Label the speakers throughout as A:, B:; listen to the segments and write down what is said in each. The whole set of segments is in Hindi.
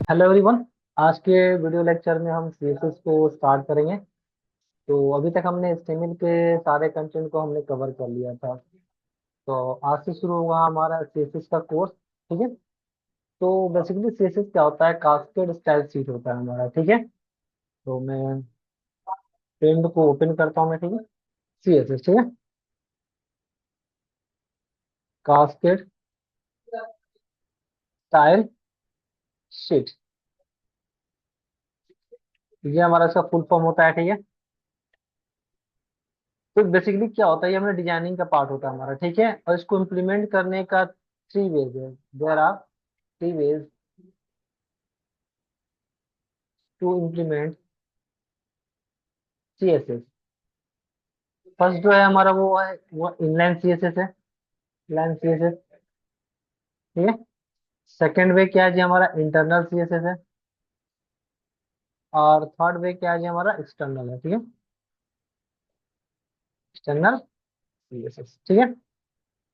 A: Hello everyone. आज के वीडियो लेक्चर में हम सीएसएस को स्टार्ट करेंगे। तो अभी तक हमने HTML के सारे कंटेंट को हमने कवर कर लिया था। तो आज से शुरू होगा हमारा सीएसएस का कोर्स। ठीक है। तो बेसिकली सीएसएस क्या होता है? कास्केड स्टाइल शीट होता है हमारा। ठीक है। तो मैं पेंड को ओपन करता हूँ मैं। ठीक है। सीएसएस। ठीक है। कास्केड स्टाइल शीट, ये हमारा इसका फुल फॉर्म होता है। ठीक है। तो बेसिकली क्या होता है? ये हमारा डिजाइनिंग का पार्ट होता है हमारा। ठीक है। और इसको इम्प्लीमेंट करने का थ्री वेज है। There are three ways to implement CSS। First जो है हमारा वो है वो इनलाइन CSS है। Line CSS। ठीक है। सेकंड वे क्या है जी? हमारा इंटरनल CSS है। और थर्ड वे क्या है जी? हमारा एक्सटर्नल है। ठीक है। External CSS। ठीक है।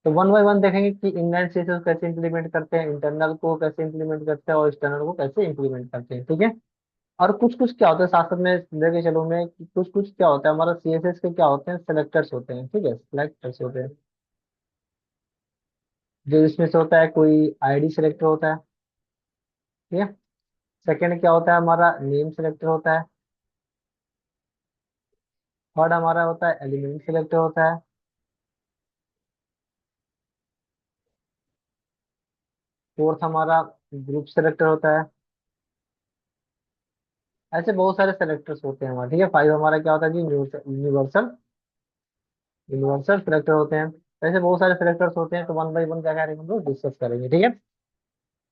A: तो वन बाय वन देखेंगे कि इनलाइन CSS कैसे इंप्लीमेंट करते हैं, इंटरनल को कैसे इंप्लीमेंट करते हैं और एक्सटर्नल को कैसे इंप्लीमेंट करते हैं। ठीक है। और कुछ कुछ क्या होता है साथ साथ में लेके चलो मैं कि कुछ कुछ क्या होता है हमारा CSS के क्या होते हैं? सेलेक्टर्स होते हैं। ठीक है। सेलेक्टर्स होते हैं जो इसमें से होता है कोई आईडी सेलेक्टर होता है। ठीक है। सेकंड क्या होता है? हमारा नेम सेलेक्टर होता है। थर्ड हमारा होता है एलिमेंट सेलेक्टर होता है। फोर्थ हमारा ग्रुप सेलेक्टर होता है। ऐसे बहुत सारे सेलेक्टर्स होते हैं हमारे। ठीक है। फाइव हमारा क्या होता है जी? यूनिवर्सल यूनिवर्सल सेलेक्टर होते हैं। ऐसे बहुत सारे सेलेक्टर्स होते हैं। तो वन बाई वन क्या करेंगे हम लोग? डिस्कस करेंगे। ठीक है।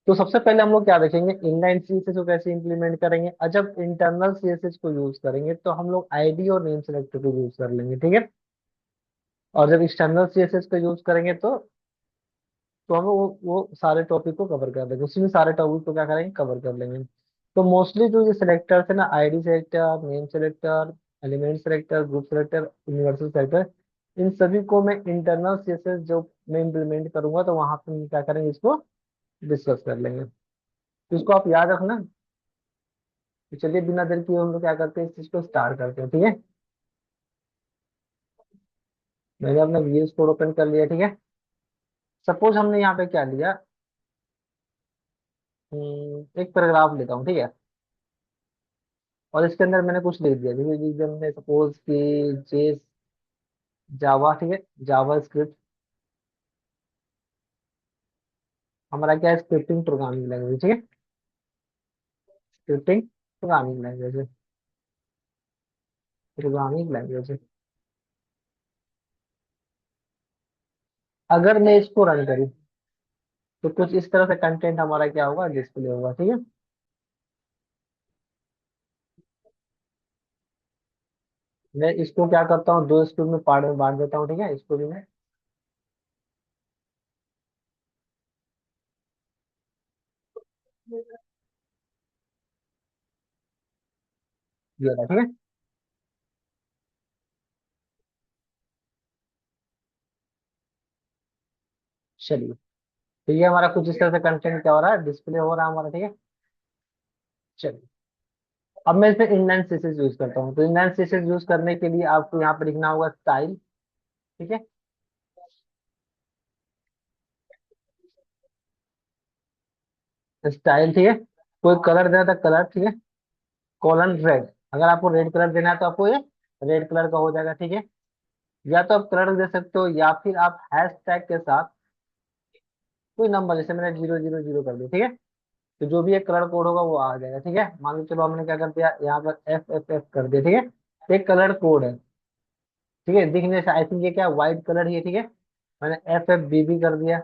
A: तो सबसे पहले हम लोग क्या देखेंगे? इनलाइन सीएसएस को कैसे इंप्लीमेंट करेंगे। और जब इंटरनल सीएसएस को यूज करेंगे तो हम लोग आईडी और नेम सेलेक्टर को यूज कर लेंगे। ठीक है। और जब एक्सटर्नल सीएसएस को यूज करेंगे तो हम वो सारे टॉपिक को कवर कर लेंगे। उसी में सारे टॉपिक को क्या करेंगे? कवर कर लेंगे। तो मोस्टली जो ये सिलेक्टर्स है ना, ID selector, name selector, element selector, group selector, universal selector, इन सभी को मैं इंटरनल सीएसएस जो मैं इम्प्लीमेंट करूंगा तो वहां पे हम क्या करेंगे? इसको डिस्कस कर लेंगे। तो इसको आप याद रखना। तो चलिए बिना देर किए हम लोग क्या करते हैं? इस चीज को स्टार्ट करते हैं। ठीक है। मैंने अपना VS कोड ओपन कर लिया। ठीक है। सपोज हमने यहाँ पे क्या लिया? एक पैराग्राफ लेता हूँ। ठीक है। और इसके अंदर मैंने कुछ लिख दिया। जैसे कि हमने सपोज कि जे जावा। ठीक है। जावा स्क्रिप्ट हमारा क्या है? Scripting programming language. ठीक है। स्क्रिप्टिंग प्रोग्रामिंग लैंग्वेज है। प्रोग्रामिंग लैंग्वेज है। अगर मैं इसको रन करूँ तो कुछ इस तरह से कंटेंट हमारा क्या होगा? डिस्प्ले होगा। ठीक है। मैं इसको क्या करता हूँ? दो स्कूल में पार्ट में बांट देता हूँ। ठीक है। इसको भी मैं ये रहा। ठीक है। चलिए। तो ये हमारा कुछ इस तरह से कंटेंट क्या हो रहा है? डिस्प्ले हो रहा है हमारा। ठीक है। चलिए। अब मैं इसमें इनलाइन सीएसएस यूज करता हूँ। तो इनलाइन सीएसएस यूज करने के लिए आपको यहाँ पे लिखना होगा स्टाइल। ठीक है। स्टाइल। ठीक है। कोई कलर देना था, कलर। ठीक है। Colon red. अगर आपको रेड कलर देना है तो आपको ये रेड कलर का हो जाएगा। ठीक है। या तो आप कलर दे सकते हो या फिर आप हैश टैग के साथ कोई नंबर, जैसे मैंने 000 कर दिया। ठीक है। तो जो भी एक कलर कोड होगा वो आ जाएगा। ठीक है। मान लो चलो हमने क्या कर दिया यहाँ पर FFF कर दिया। ठीक है। एक कलर कोड है। ठीक है। दिखने से आई थिंक ये क्या व्हाइट कलर ही है। ठीक है। मैंने FFBB कर दिया।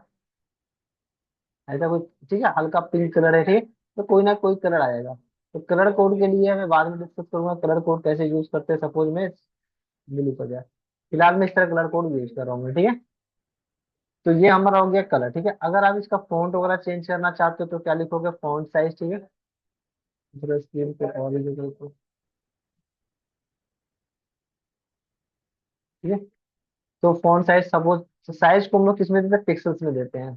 A: ऐसा कुछ। ठीक है। हल्का पिंक कलर है। ठीक है। तो कोई ना कोई कलर आएगा। तो कलर कोड के लिए मैं बाद में डिस्कस करूंगा कलर कोड कैसे यूज करते हैं। सपोज में ब्लू कर दिया। फिलहाल मैं इस तरह कलर कोड यूज कर रहा हूँ। ठीक है। तो ये हमारा हो गया कलर। ठीक है। अगर आप इसका फॉन्ट वगैरह चेंज करना चाहते हो तो क्या लिखोगे? Font size. ठीक है। पूरा स्क्रीन पे और भी लिखो। ठीक है। तो फॉन्ट साइज सपोज साइज को हम लोग किस में देते हैं? पिक्सल्स में देते हैं।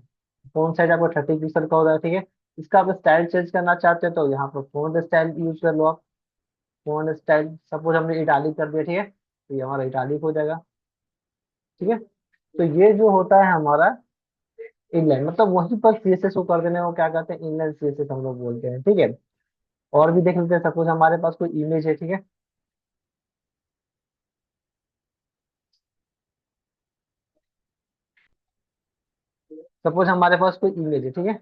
A: फॉन्ट साइज आपको 30 पिक्सल का होता है। ठीक है। इसका आप स्टाइल चेंज करना चाहते हो तो यहाँ पर फोन स्टाइल यूज कर लो आप। फोन स्टाइल सपोज हमने इटालिक कर दिया, ठीक है, तो ये हमारा इटालिक हो जाएगा। ठीक है, तो ये जो होता है हमारा इनलाइन, मतलब वहीं पर सीएसएस को कर देने को क्या कहते हैं, इनलाइन सीएसएस हम लोग बोलते हैं। ठीक है, और भी देख लेते हैं। सपोज हमारे पास कोई इमेज है, ठीक है, सपोज हमारे पास कोई इमेज है, ठीक है,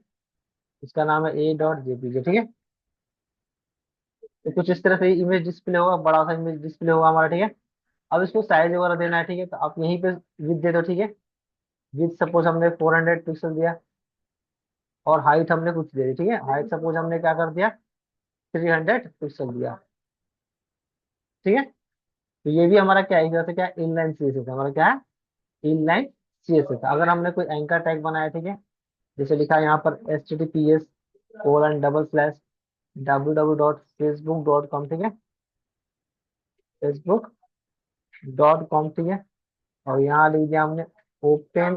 A: इसका नाम है a.jpg, ठीक है। तो कुछ इस तरह से इमेज डिस्प्ले होगा, बड़ा सा इमेज डिस्प्ले होगा हमारा, ठीक है। अब इसको साइज वगैरह देना है, ठीक है, तो आप यहीं पे विथ दे दो, ठीक है। विथ सपोज हमने 400 पिक्सल दिया, और हाइट हमने कुछ दे दी, ठीक है, हाइट सपोज हमने क्या कर दिया, 300 पिक्सल दिया। ठीक है, तो ये भी हमारा क्या है, एक तरह से क्या है, इनलाइन सीएसएस हमारा क्या है, इनलाइन सीएसएस। अगर हमने कोई एंकर टैग बनाया, ठीक है, जैसे लिखा है यहाँ पर https://www.facebook.com, ठीक है, facebook.com, ठीक है। और यहाँ लिख दिया हमने ओपन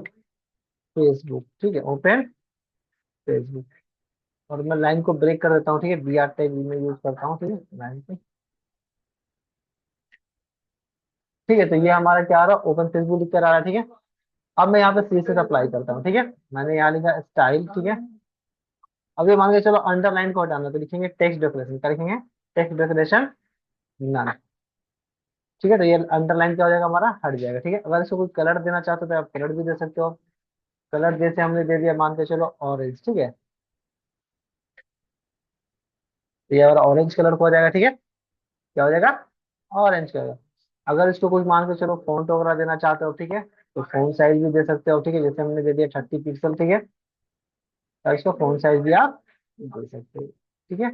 A: फेसबुक, ठीक है, ओपन फेसबुक। और मैं लाइन को ब्रेक कर देता हूँ, ठीक है, बी आर टैग में यूज करता हूँ, ठीक है, लाइन पे। ठीक है, तो ये हमारा क्या आ रहा है, ओपन फेसबुक लिख कर आ रहा है, ठीक है। अब मैं यहाँ पे सीएसएस अप्लाई करता हूँ, ठीक है। मैंने यहाँ लिखा स्टाइल, ठीक है। अब ये मान के चलो अंडरलाइन को हटाना, तो लिखेंगे टेक्स्ट डेकोरेशन, क्या लिखेंगे, टेक्स्ट डेकोरेशन नन। ठीक है, तो ये अंडरलाइन क्या हो जाएगा, हमारा हट जाएगा। ठीक है, अगर इसको कोई कलर देना चाहते हो तो आप कलर भी दे सकते हो। कलर जैसे हमने दे दिया, मान के चलो ऑरेंज, ठीक है, तो ये हमारा ऑरेंज कलर को हो जाएगा। ठीक है, क्या हो जाएगा, ऑरेंज कलर। अगर इसको कुछ मान के चलो फॉन्ट वगैरह देना चाहते हो, ठीक है, तो फॉन्ट साइज भी दे सकते हो, ठीक है, जैसे हमने दे दिया 30 पिक्सल, ठीक है, और इसको फॉन्ट साइज भी आप दे सकते हो। ठीक है,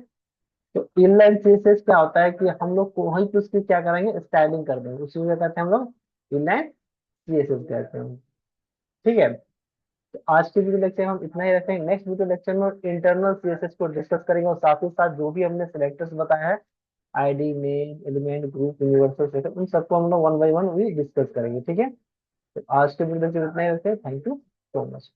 A: तो इनलाइन सीएसएस क्या होता है कि हम लोग को वहीं पे उसकी क्या करेंगे, स्टाइलिंग कर देंगे, उसी में कहते हैं हम लोग इनलाइन सीएसएस कहते हैं। ठीक है, तो आज के वीडियो लेक्चर में हम इतना ही रखेंगे। नेक्स्ट वीडियो लेक्चर में इंटरनल सीएसएस को डिस्कस करेंगे, और साथ ही साथ जो भी हमने सिलेक्टर्स बताया है, ID, name, element, group, universal setup, उन सबको हम लोग वन बाई वन भी डिस्कस करेंगे। ठीक है, तो आज के वीडियो लेक्चर इतना ही रखते हैं। Thank you so much.